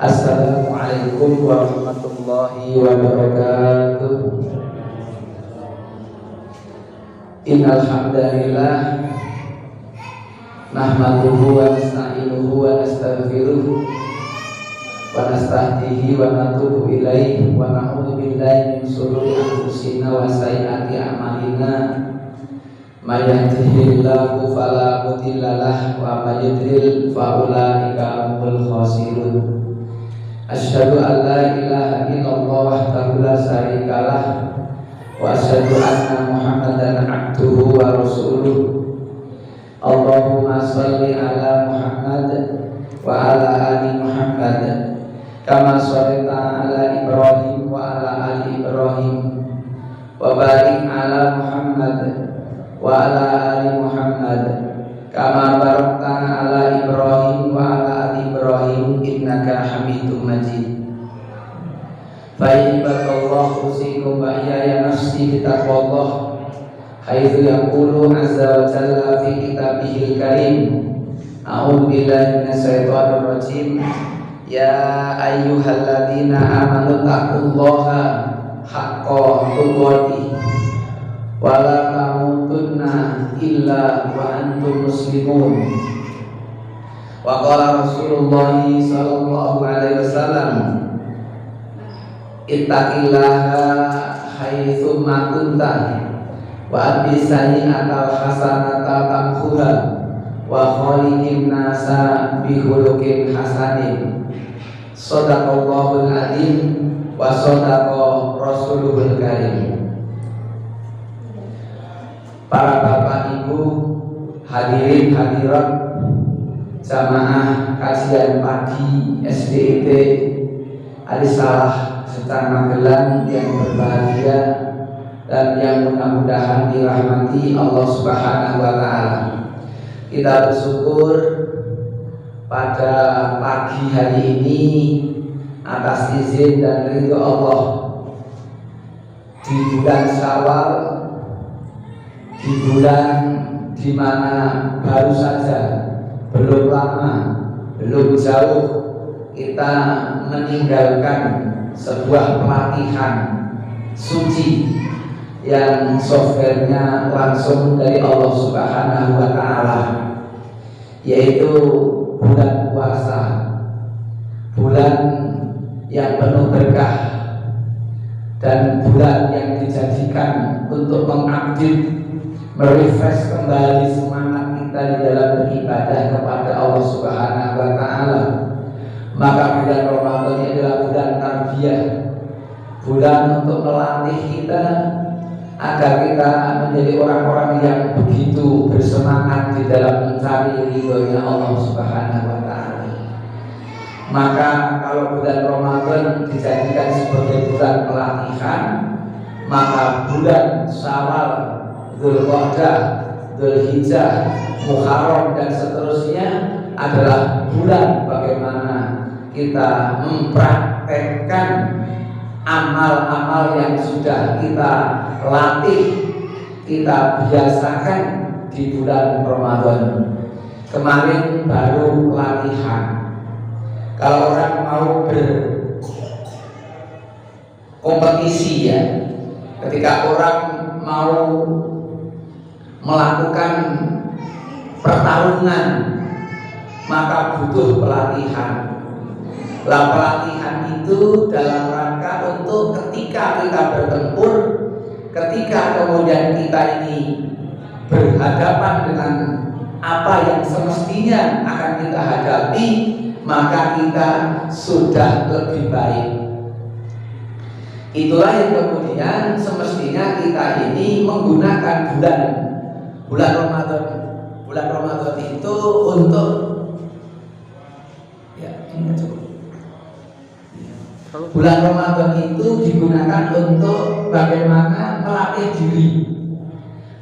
Assalamualaikum warahmatullahi wabarakatuh. Innal hamdalillah nahmaduhu wa nasta'inuhu wa nastaghfiruh wa nastahdihi wa natubu ilaihi wa na'udzu billahi min shururi anfusina wa sayyiati a'malina. May yahdihillahu fala mudilla lahu wa may yudlil fa ulaika humul khasirun. Asyhadu an la ilaha illallah wahdahu la syarikalah wa asyhadu anna Muhammadan abduhu wa rasuluh. Allahumma shalli ala Muhammad wa ala ali Muhammad kama shallaita ala Ibrahim wa ala ali Ibrahim wa barik ala Muhammad wa ala ali Muhammad kama barakta ala Ibrahim wa ala ali Ibrahim innaka Hamidum Majid. Fa ibadallah usikum wa iyaya nafsi bitaqwallah haitsu yaqulu azza wa jalla fi kitabihil karim. A'udzu billahi minasyaitonir rajim. Ya ayyuhalladzina amanu taqullaha haqqa tuqatih wa la tamutunna illa wa antum muslimun. Wa qala Rasulullah sallallahu alaihi wasallam ittaqillaha haitsu ma kunta wa abis sayyi'atal hasanata tamhuha wa khaliqin nasa bi khuluqin hasanin. Shadaqallahul adzim wa shadaqa rasuluhul karim. Para bapak ibu, hadirin hadirat jamaah kajian pagi SDIT Alisalah Setan Magelang yang berbahagia dan yang mudah-mudahan dirahmati Allah Subhanahu wa Ta'ala. Kita bersyukur pada pagi hari ini atas izin dan ridho Allah di bulan Syawal, di bulan di mana baru saja, belum lama, belum jauh kita meninggalkan sebuah pelatihan suci yang softwarenya langsung dari Allah Subhanahu wa Ta'ala, yaitu bulan puasa, bulan yang penuh berkah dan bulan yang dijadikan untuk mengupdate, merefresh kembali semangat kita di dalam beribadah kepada Allah Subhanahu wa Ta'ala. Maka bulan Ramadan ini adalah bulan tarbiyah, bulan untuk melatih kita agar kita menjadi orang-orang yang begitu bersemangat di dalam mencari ridhonya Allah Subhanahu wa Ta'ala. Maka kalau bulan Ramadan dijadikan sebagai bulan pelatihan, maka bulan Syawal, Dzulqa'dah, Dzulhijjah, Muharram dan seterusnya adalah bulan bagaimana kita mempraktekkan amal-amal yang sudah kita latih, kita biasakan di bulan Ramadan. Kemarin baru latihan. Kalau orang mau berkompetisi, ya, ketika orang mau melakukan pertarungan, maka butuh pelatihan. Pelatihan itu dalam rangka untuk ketika kita bertempur, ketika kemudian kita ini berhadapan dengan apa yang semestinya akan kita hadapi, maka kita sudah lebih baik. Itulah yang kemudian semestinya kita ini menggunakan bulan Ramadan. Bulan Ramadan itu untuk, ya, ini cukup. Bulan Ramadan itu digunakan untuk bagaimana melatih diri,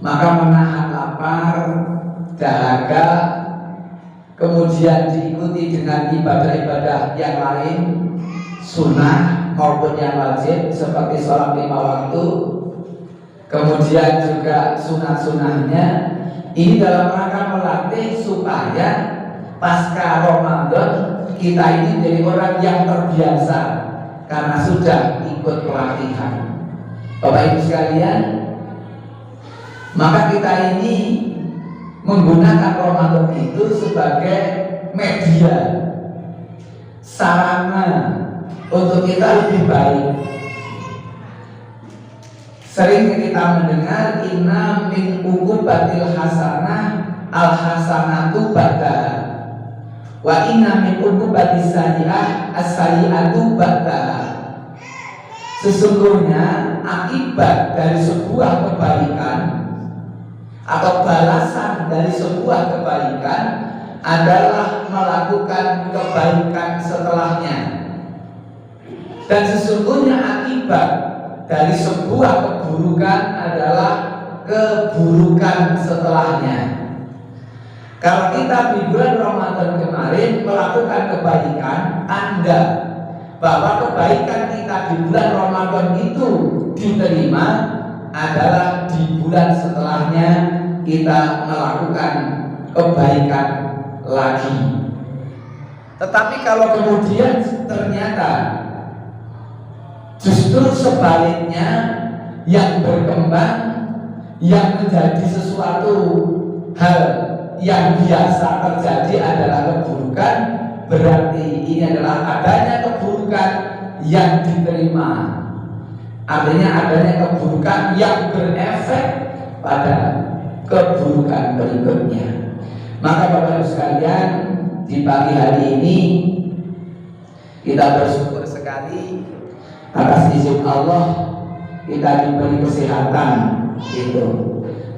maka menahan lapar, dahaga, kemudian diikuti dengan ibadah-ibadah yang lain, sunnah maupun yang wajib seperti sholat 5 waktu, kemudian juga sunah-sunahnya. Ini dalam rangka melatih supaya pasca Ramadan kita ini jadi orang yang terbiasa karena sudah ikut pelatihan. Bapak Ibu sekalian, maka kita ini menggunakan Ramadan itu sebagai media, sarana untuk kita lebih baik. Sering kita mendengar inna min uqubatil hasanah al hasanatu ba'daha wa inna min uqubatis sayyi'ah as-sayyi'atu ba'daha. Sesungguhnya akibat dari sebuah kebaikan atau balasan dari sebuah kebaikan adalah melakukan kebaikan setelahnya. Dan sesungguhnya akibat dari sebuah keburukan adalah keburukan setelahnya. Kalau kita di bulan Ramadan kemarin melakukan kebaikan, tanda bahwa kebaikan kita di bulan Ramadan itu diterima adalah di bulan setelahnya kita melakukan kebaikan lagi. Tetapi kalau kemudian ternyata justru sebaliknya yang berkembang, yang menjadi sesuatu hal yang biasa terjadi adalah keburukan, berarti ini adalah adanya keburukan yang diterima. Artinya adanya keburukan yang berefek pada keburukan berikutnya. Maka Bapak Ibu sekalian, di pagi hari ini kita bersyukur sekali atas izin Allah kita diberi kesehatan,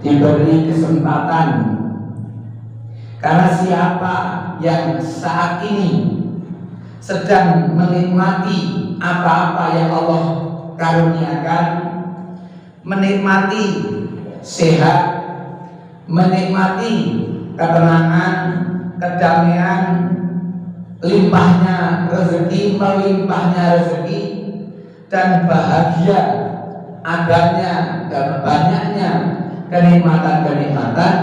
diberi kesempatan. Karena siapa yang saat ini sedang menikmati apa-apa yang Allah karuniakan, menikmati sehat, menikmati ketenangan, kedamaian, limpahnya rezeki, melimpahnya rezeki, dan bahagia adanya dan banyaknya kenikmatan-kenikmatan,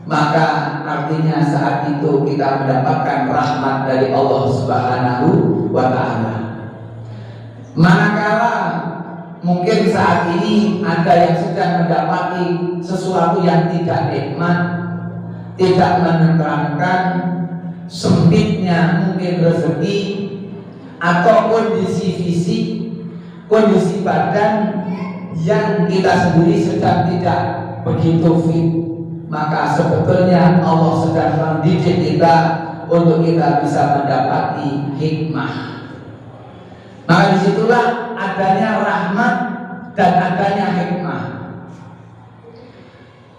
maka artinya saat itu kita mendapatkan rahmat dari Allah Subhanahu wa Ta'ala. Manakala mungkin saat ini ada yang sedang mendapati sesuatu yang tidak nikmat, tidak menenteramkan, sempitnya mungkin rezeki atau kondisi fisik, kondisi badan yang kita sendiri sedang tidak begitu fit, maka sebetulnya Allah sedang mendidik kita untuk kita bisa mendapati hikmah. Maka disitulah adanya rahmat dan adanya hikmah.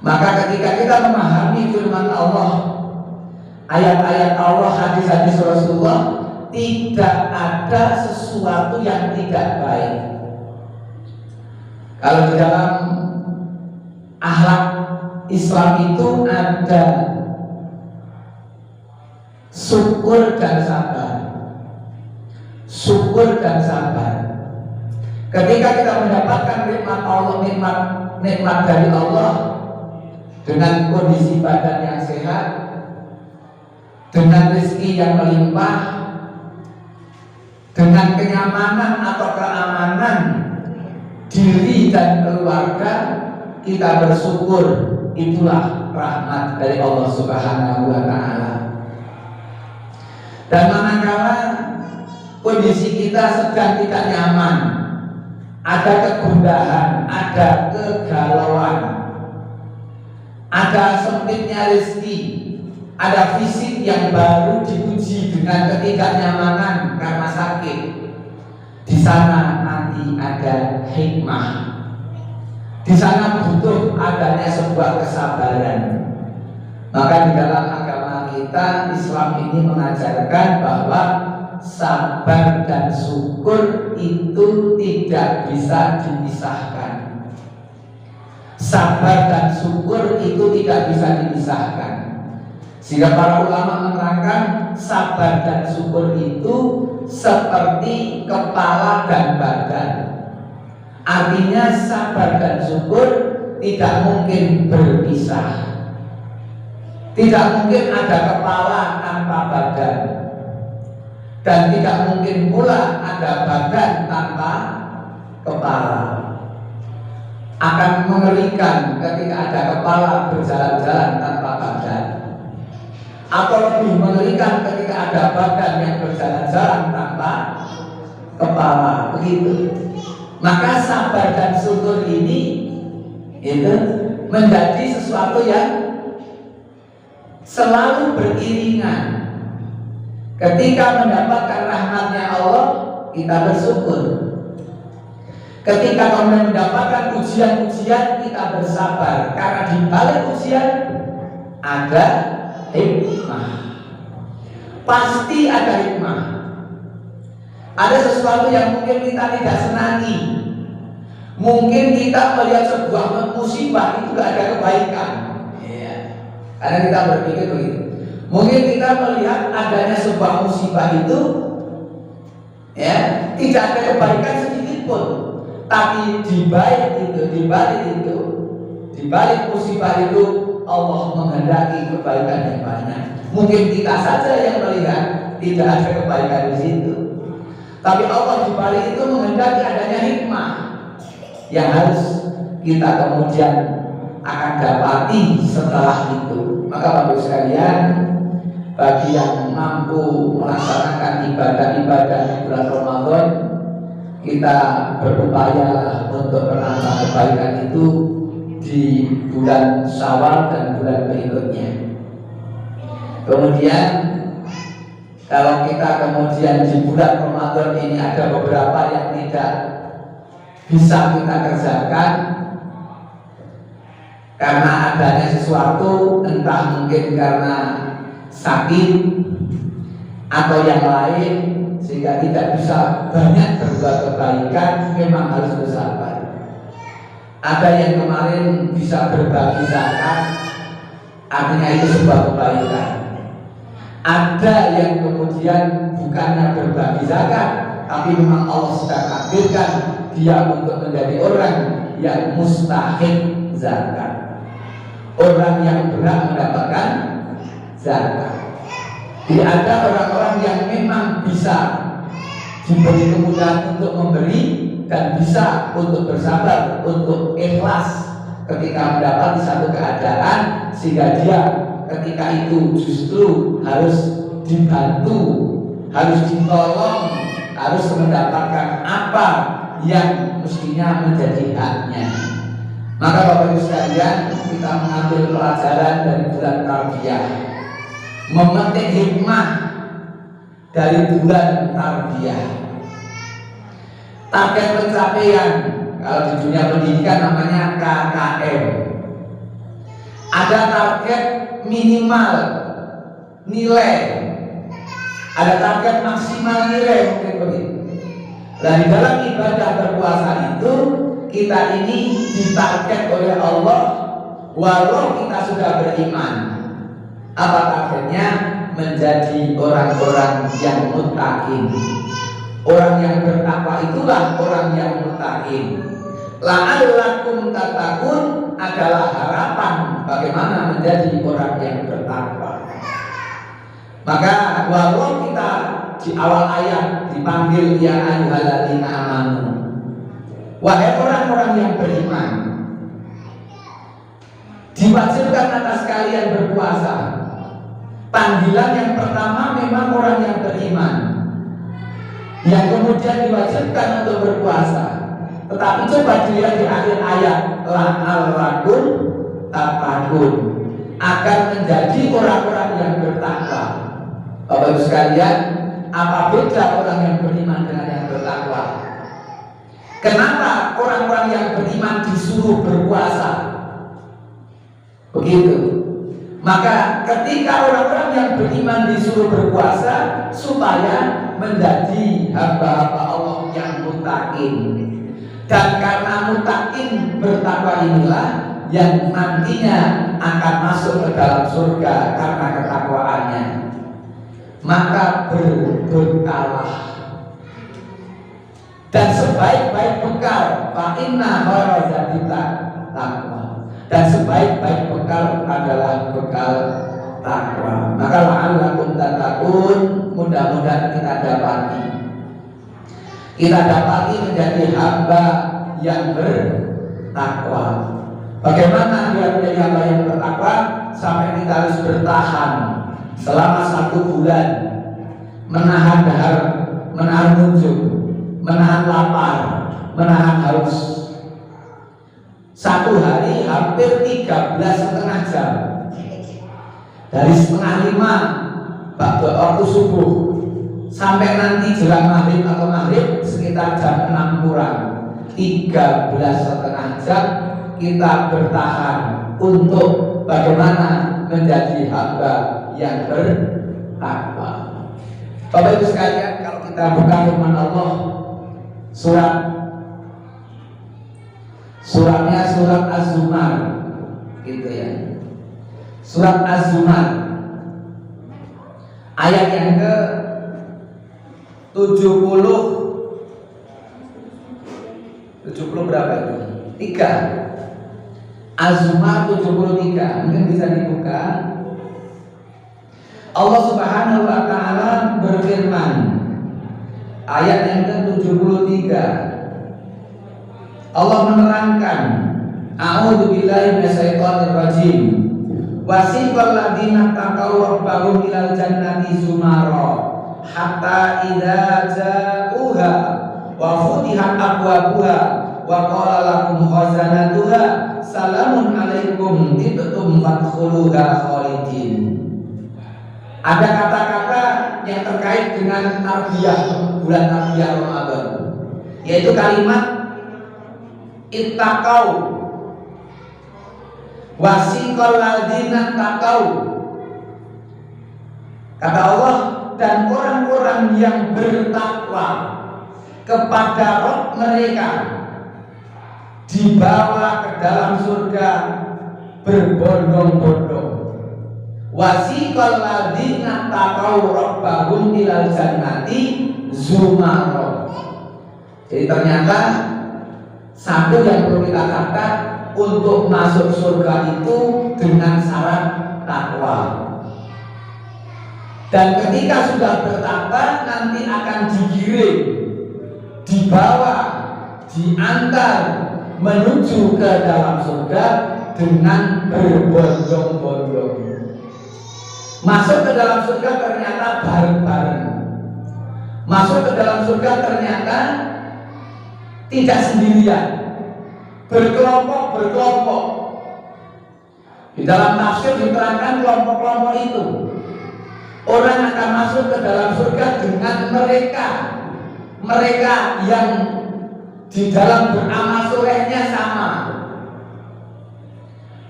Maka ketika kita memahami firman Allah, ayat-ayat Allah, hadis-hadis Rasulullah, tidak ada sesuatu yang tidak baik. Kalau di dalam akhlak Islam itu ada syukur dan sabar. Syukur dan sabar. Ketika kita mendapatkan nikmat Allah, nikmat dari Allah dengan kondisi badan yang sehat, dengan rezeki yang melimpah, dengan kenyamanan atau keamanan diri dan keluarga, kita bersyukur. Itulah rahmat dari Allah Subhanahu wa Ta'ala. Dan manakala kondisi kita sedang tidak nyaman, ada kegundahan, ada kegalauan, ada sempitnya rezeki, ada fisik yang baru diuji dengan ketidaknyamanan karena sakit, di sana nanti ada hikmah. Di sana butuh adanya sebuah kesabaran. Maka di dalam agama kita, Islam ini mengajarkan bahwa sabar dan syukur itu tidak bisa dipisahkan. Sabar dan syukur itu tidak bisa dipisahkan. Sehingga para ulama menerangkan sabar dan syukur itu seperti kepala dan badan. Artinya sabar dan syukur tidak mungkin berpisah. Tidak mungkin ada kepala tanpa badan, dan tidak mungkin pula ada badan tanpa kepala. Akan mengerikan ketika ada kepala berjalan-jalan tanpa badan, atau lebih mengerikan ketika ada badan yang berjalan-jalan tanpa kepala. Begitu. Maka sabar dan syukur ini itu menjadi sesuatu yang selalu beriringan. Ketika mendapatkan rahmatnya Allah, kita bersyukur. Ketika kemudian mendapatkan ujian-ujian, kita bersabar. Karena di balik ujian ada hikmah. Pasti ada hikmah. Ada sesuatu yang mungkin kita tidak senangi. Mungkin kita melihat sebuah musibah itu gak ada kebaikan. Karena kita berpikir begitu. Mungkin kita melihat adanya sebuah musibah itu, ya, tidak ada kebaikan sedikit pun. Tapi di balik musibah itu Allah menghendaki kebaikan yang banyak. Mungkin kita saja yang melihat tidak ada kebaikan di situ, tapi Allah di balik itu menghendaki adanya hikmah yang harus kita kemudian akan dapati setelah itu. Maka Bapak sekalian, bagi yang mampu melaksanakan ibadah-ibadah bulan Ramadan, kita berupaya untuk menambah kebaikan itu di bulan Syawal dan bulan berikutnya. Kemudian kalau kita kemudian di bulan Ramadan ini ada beberapa yang tidak bisa kita kerjakan karena adanya sesuatu, entah mungkin karena sakit atau yang lain, sehingga tidak bisa banyak berbuat kebaikan, memang harus bersabar. Ada yang kemarin bisa berbagi zakat, artinya itu sebuah kebaikan. Ada yang kemudian bukannya berbagi zakat, tapi memang Allah sedang takdirkan dia untuk menjadi orang yang mustahik zakat, orang yang berhak mendapatkan zakat. Jadi ada orang-orang yang memang bisa diberi kemudahan untuk memberi dan bisa untuk bersabar, untuk ikhlas ketika mendapat satu keadaan, sehingga dia ketika itu justru harus dibantu, harus ditolong, harus mendapatkan apa yang mestinya menjadi haknya. Maka Bapak Ibu sekalian, kita mengambil pelajaran dari bulan Tarbiyah, memetik hikmah dari bulan Tarbiyah. Target pencapaian, kalau di dunia pendidikan namanya KKM. Ada target minimal nilai, ada target maksimal nilai, mungkin begitu. Dan di dalam ibadah berpuasa itu, kita ini ditarget oleh Allah walau kita sudah beriman. Apa targetnya? Menjadi orang-orang yang muttaqin. Orang yang bertakwa itulah orang yang muttaqin. La'allakum tattaqun adalah harapan bagaimana menjadi orang yang bertakwa. Maka walau kita di awal ayat dipanggil ya ayyuhalladzina amanu, wahai orang-orang yang beriman, diwajibkan atas kalian berpuasa. Panggilan yang pertama memang orang yang beriman, yang kemudian diwajibkan untuk berpuasa. Tetapi coba dilihat di akhir ayat, la'allakum tattaqun, agar menjadi orang-orang yang bertakwa. Bapak Ibu sekalian, apa beda orang yang beriman dengan yang bertakwa? Kenapa orang-orang yang beriman disuruh berpuasa? Begitu. Maka ketika orang-orang yang beriman disuruh berpuasa supaya menjadi hamba-hamba Allah yang muttaqin. Dan karena muttaqin bertakwa inilah yang nantinya akan masuk ke dalam surga karena ketakwaannya. Maka berbekalah. Dan sebaik-baik bekal fa inna khairaz zadi taqwa. Dan sebaik-baik bekal adalah bekal takwa. Maka la'allakum tattaqun, mudah-mudahan kita dapati menjadi hamba yang bertakwa. Bagaimana dia menjadi hamba yang bertakwa? Sampai kita harus bertahan selama 1 bulan, menahan dahar, menahan nunjuk, menahan lapar, menahan haus. 1 hari hampir 13,5 jam. Dari setengah 5 waktu subuh sampai nanti jelang maghrib atau maghrib sekitar jam 6 kurang, 13,5 jam kita bertahan untuk bagaimana menjadi hamba yang bertakwa. Bapak Ibu sekalian, kalau kita buka firman Allah, suratnya surat Az-Zumar, gitu ya. Surat Az-Zumar ayat yang ke 70 berapa itu? 3. Az-Zumar 73. Mungkin bisa dibuka. Allah Subhanahu wa taala berfirman, ayat yang ke-73. Allah menerangkan, a'udzu billahi minasyaitonir rajim. Wasiqal ladzina taqaw rabbahum ilal jannati zumara hatta idza ja'uha wa futihat abwabuha wa qala lahum khazanatuha salamun alaikum tibtum fadkhuluha khalidin. Ada kata-kata yang terkait dengan tarbiyah, bulan tarbiyah Ramadan, yaitu kalimat ittaqau, wasiqal ladzina taqau. Kata Allah, dan orang-orang yang bertakwa kepada Rabb mereka dibawa ke dalam surga berbondong-bondong. Wasiqal ladzina taqau rabbahum ilal jannati zumara. Jadi ternyata satu yang perlu kita catat, untuk masuk surga itu dengan syarat takwa. Dan ketika sudah bertakwa, nanti akan digiring, dibawa, diantar menuju ke dalam surga dengan berbondong-bondong. Masuk ke dalam surga ternyata bareng-bareng. Masuk ke dalam surga ternyata tidak sendirian, berkelompok-berkelompok. Di dalam tafsir diterangkan kelompok-kelompok itu, orang akan masuk ke dalam surga dengan mereka yang di dalam beramal solehnya sama.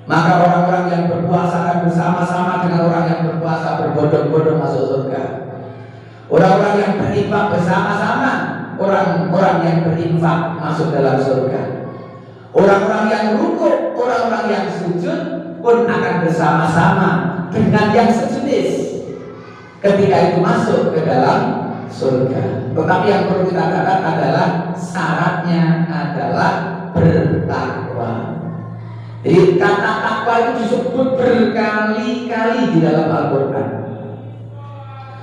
Maka orang-orang yang berpuasa akan bersama-sama dengan orang yang berpuasa, berbondong-bondong masuk surga. Orang-orang yang berinfak bersama-sama, orang-orang yang berinfak masuk dalam surga. Orang-orang yang rukuk, orang-orang yang sujud pun akan bersama-sama dengan yang sejenis ketika itu masuk ke dalam surga. Tetapi yang perlu kita katakan adalah syaratnya adalah bertakwa. Jadi kata takwa itu disebut berkali-kali di dalam Al-Quran.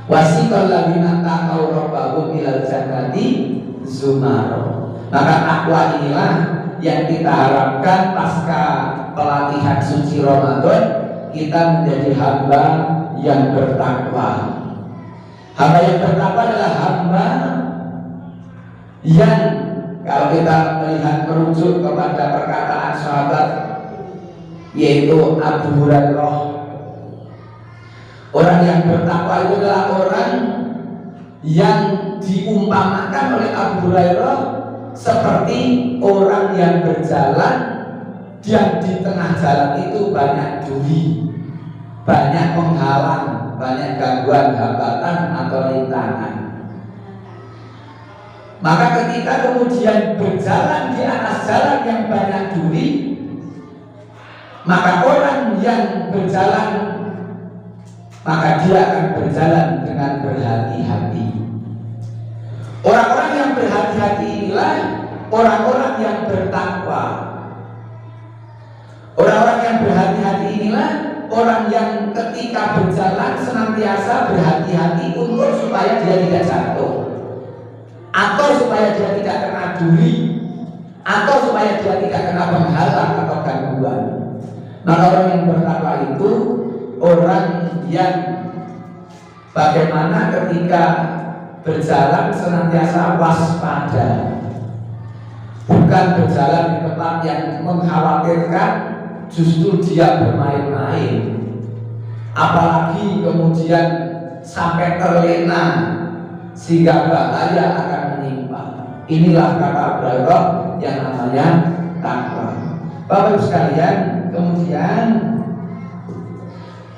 Wasiqal ladzina taqaw rabbahum ilal jannati zumara. Maka takwa inilah yang kita harapkan pasca pelatihan suci Ramadan, kita menjadi hamba yang bertakwa. Hamba yang bertakwa adalah hamba yang, kalau kita melihat merujuk kepada perkataan sahabat yaitu Abu Hurairah, orang yang bertakwa itu adalah orang yang diumpamakan oleh Abu Hurairah seperti orang yang berjalan dan di tengah jalan itu banyak duri, banyak penghalang, banyak gangguan, hambatan atau rintangan. Maka ketika kemudian berjalan di atas jalan yang banyak duri, maka orang yang berjalan, maka dia akan berjalan dengan berhati-hati. Orang-orang yang berhati-hati inilah orang-orang yang bertakwa. Orang-orang yang berhati-hati inilah orang yang ketika senantiasa berhati-hati untuk supaya dia tidak jatuh, atau supaya dia tidak kena duri, atau supaya dia tidak kena penghalang atau gangguan. Maka orang yang bertakwa itu orang yang bagaimana ketika berjalan senantiasa waspada, bukan berjalan di tempat yang mengkhawatirkan, justru dia bermain-main, apalagi kemudian sampai terlena sehingga bahaya akan menimpa. Inilah kata beliau yang namanya takwa. Bapak Ibu sekalian, kemudian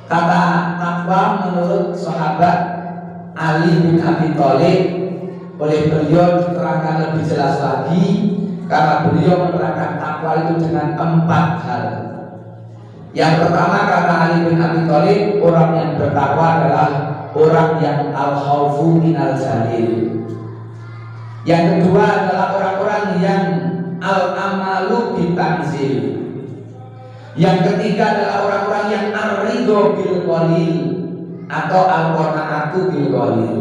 kata takwa menurut sahabat Ali bin Abi Thalib, oleh beliau diterangkan lebih jelas lagi, karena beliau menerangkan takwa itu dengan 4 hal. Yang pertama kata Ali bin Abi Thalib, orang yang bertakwa adalah orang yang al-khawfu minal jalil. Yang kedua adalah orang-orang yang al-amalu bitanzil. Yang ketiga adalah orang-orang yang ar-ridho bil qalil atau al-qanaatu bil qalil.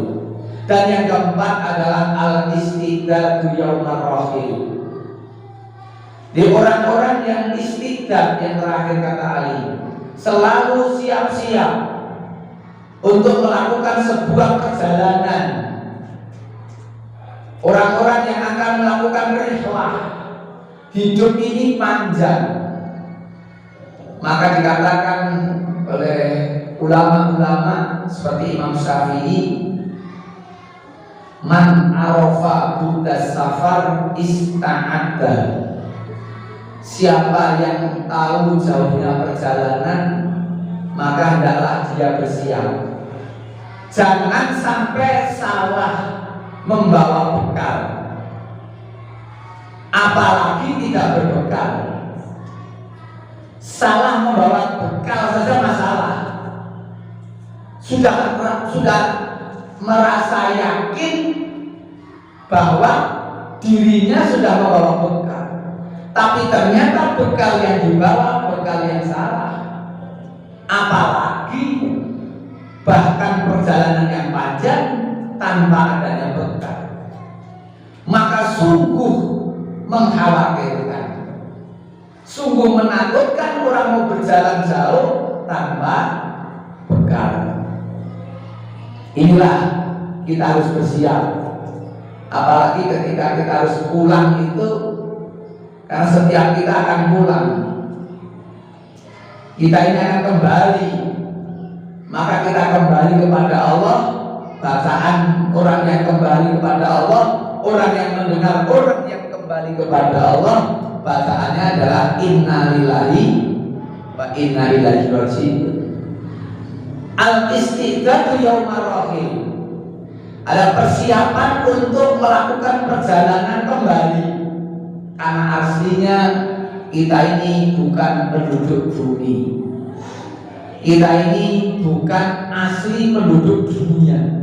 Dan yang keempat adalah al-istidadu yaumar rahil. Di orang-orang yang istidad, yang terakhir kata Ali, selalu siap-siap untuk melakukan sebuah perjalanan. Orang-orang yang akan melakukan rihlah, hidup ini panjang. Maka dikatakan oleh ulama-ulama seperti Imam Syafi'i, man arafa budas safar ista'adda. Siapa yang tahu jauhnya perjalanan, maka hendaklah dia bersiap. Jangan sampai salah membawa bekal, apalagi tidak berbekal. Salah membawa bekal saja masalah. Sudah merasa yakin bahwa dirinya sudah membawa bekal, tapi ternyata bekal yang dibawa bekal yang salah. Apalagi bahkan perjalanan yang panjang tanpa adanya bekal, maka sungguh mengkhawatirkan, sungguh menakutkan orang mau berjalan jauh tanpa bekal. Inilah kita harus bersiap, apalagi ketika kita harus pulang itu, karena setiap kita akan pulang, kita ini akan kembali, maka kita kembali kepada Allah. Bacaan orang yang kembali kepada Allah, orang yang mendengar orang yang kembali kepada Allah, bacaannya adalah inna lillahi wa inna ilaihi raji'un. Al-istidadu yaumar rahil, ada persiapan untuk melakukan perjalanan kembali. Karena aslinya kita ini bukan penduduk bumi, kita ini bukan asli penduduk dunia.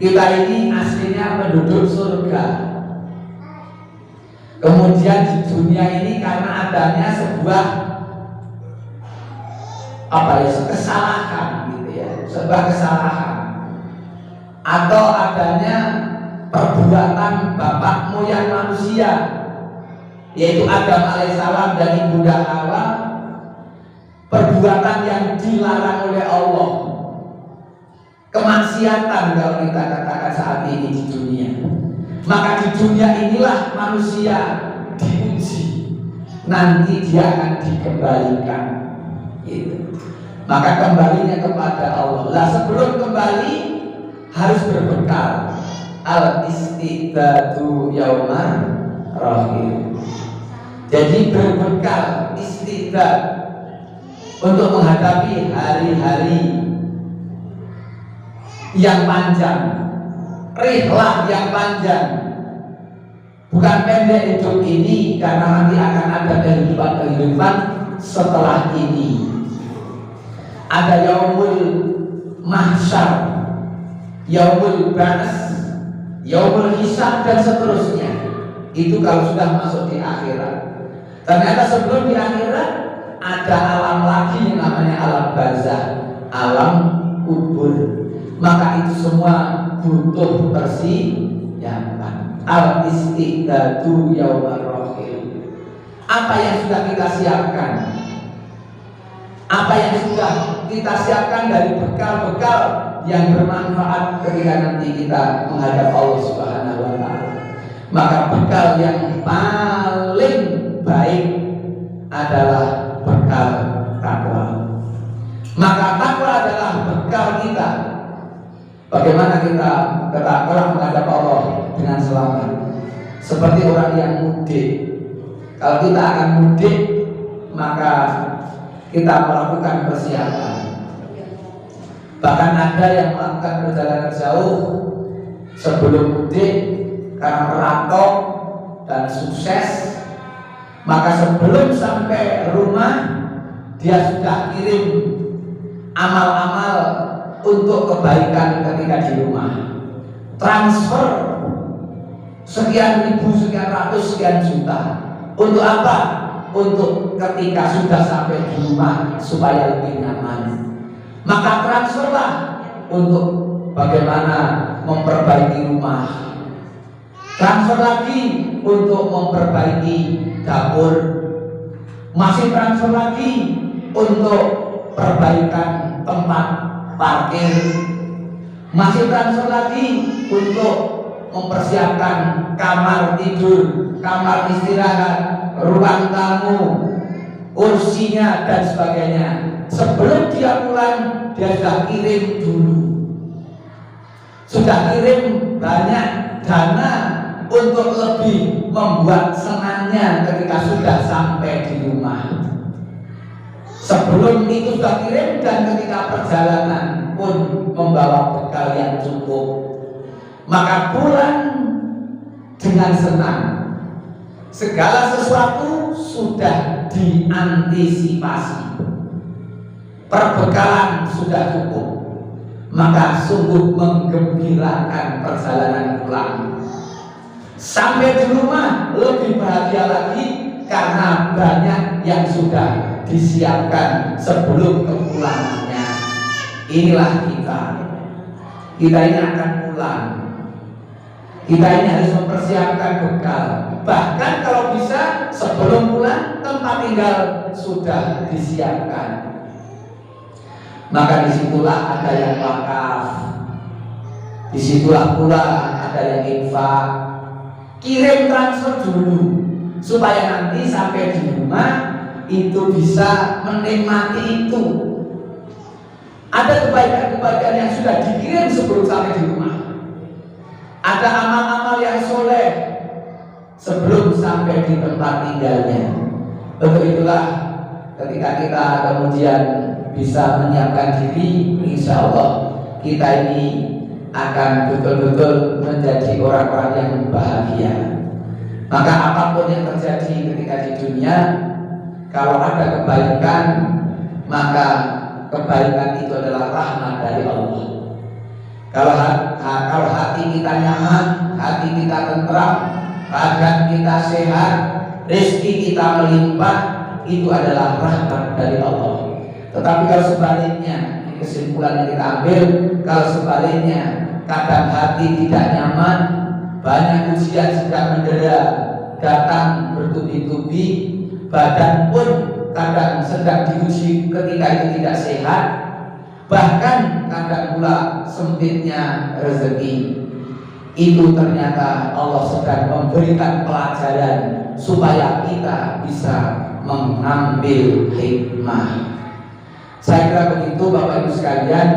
Kita ini aslinya penduduk surga. Kemudian di dunia ini karena adanya sebuah kesalahan gitu ya, sebuah kesalahan atau adanya perbuatan bapak moyang manusia, yaitu Adam alaihissalam dan ibunda Hawa, perbuatan yang dilarang oleh Allah, kemaksiatan kalau kita katakan saat ini di dunia. Maka di dunia inilah manusia diuji, nanti dia akan dikembalikan gitu. Maka kembalinya kepada Allah. Lah sebelum kembali harus berbekal. Al-istidadu yaumar rahil. Jadi berbekal istidad untuk menghadapi hari-hari yang panjang, rihlah yang panjang. Bukan pendek hidup ini, karena nanti akan ada kehidupan setelah ini. Ada yaumul mahsyar, yaumul ba'ats, yaumul hisab dan seterusnya. Itu kalau sudah masuk di akhirat. Ternyata sebelum di akhirat ada alam lagi yang namanya alam barzakh, alam kubur. Maka itu semua butuh persiapan. Al-istiqdadu yaumar rahil. Apa yang sudah kita siapkan? Apa yang sudah kita siapkan dari bekal-bekal yang bermanfaat ketika nanti kita menghadap Allah Subhanahu wa Ta'ala? Maka bekal yang paling baik adalah bekal takwa. Maka takwa adalah bekal kita. Bagaimana kita kelak menghadap Allah dengan selamat? Seperti orang yang mudik. Kalau kita akan mudik, maka kita melakukan persiapan. Bahkan ada yang melakukan perjalanan jauh sebelum mudik karena merantau dan sukses, maka sebelum sampai rumah dia sudah kirim amal-amal untuk kebaikan ketika di rumah. Transfer sekian ribu, sekian ratus, sekian juta. Untuk apa? Untuk ketika sudah sampai di rumah supaya lebih nyaman. Maka transferlah untuk bagaimana memperbaiki rumah. Transfer lagi untuk memperbaiki dapur. Masih transfer lagi untuk perbaikan tempat parkir. Masih transfer lagi untuk mempersiapkan kamar tidur, kamar istirahat, ruang tamu, kursinya dan sebagainya. Sebelum dia pulang, dia sudah kirim dulu. Sudah kirim banyak dana untuk lebih membuat senangnya ketika sudah sampai di rumah. Sebelum itu sudah kirim, dan ketika perjalanan pun membawa bekal yang cukup. Maka pulang dengan senang. Segala sesuatu sudah diantisipasi. Perbekalan sudah cukup. Maka sungguh menggembirakan perjalanan pulang. Sampai di rumah lebih bahagia lagi karena banyak yang sudah disiapkan sebelum kepulangannya. Inilah kita. Kita ini akan pulang. Kita ini harus mempersiapkan bekal. Bahkan kalau bisa sebelum pulang tempat tinggal sudah disiapkan. Maka disitulah ada yang wakaf. Disitulah pula ada yang infak. Kirim transfer dulu supaya nanti sampai di rumah itu bisa menikmati itu. Ada kebaikan-kebaikan yang sudah dikirim sebelum sampai di rumah. Ada amal-amal yang soleh sebelum sampai di tempat tinggalnya. Untuk itulah ketika kita kemudian bisa menyiapkan diri, insya Allah kita ini akan betul-betul menjadi orang-orang yang bahagia. Maka apapun yang terjadi ketika di dunia, kalau ada kebaikan, maka kebaikan itu adalah rahmat dari Allah. Kalau hati kita nyaman, hati kita tentram, badan kita sehat, rezeki kita melimpah, itu adalah rahmat dari Allah. Tetapi kalau sebaliknya, kesimpulan yang kita ambil, kalau sebaliknya kadang hati tidak nyaman, banyak ujian sedang mendera datang bertubi-tubi, badan pun kadang sedang diuji ketika itu tidak sehat, bahkan kadang pula sempitnya rezeki. Itu ternyata Allah sedang memberikan pelajaran supaya kita bisa mengambil hikmah. Saya kira begitu Bapak Ibu sekalian.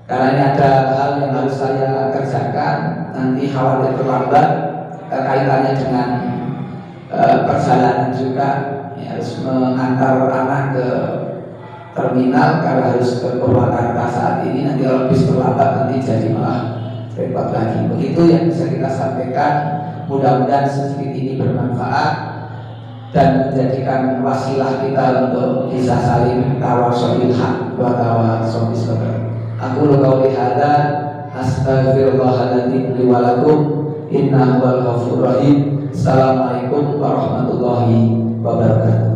Karena ini ada hal yang harus saya kerjakan, nanti khawatir terlambat, kaitannya dengan perjalanan juga, ya, harus mengantar anak ke terminal karena harus ke Purwakarta saat ini. Nanti kalau bis terlambat nanti jadi malah repot lagi. Begitu yang bisa kita sampaikan. Mudah-mudahan sedikit ini bermanfaat dan menjadikan wasilah kita untuk bisa saling tawasulil haq wa tawasul bis sabr. Aku qauli hadza astaghfirullahaladzim li wa lakum innahu wal ghafurur rahim. Assalamualaikum warahmatullahi wabarakatuh.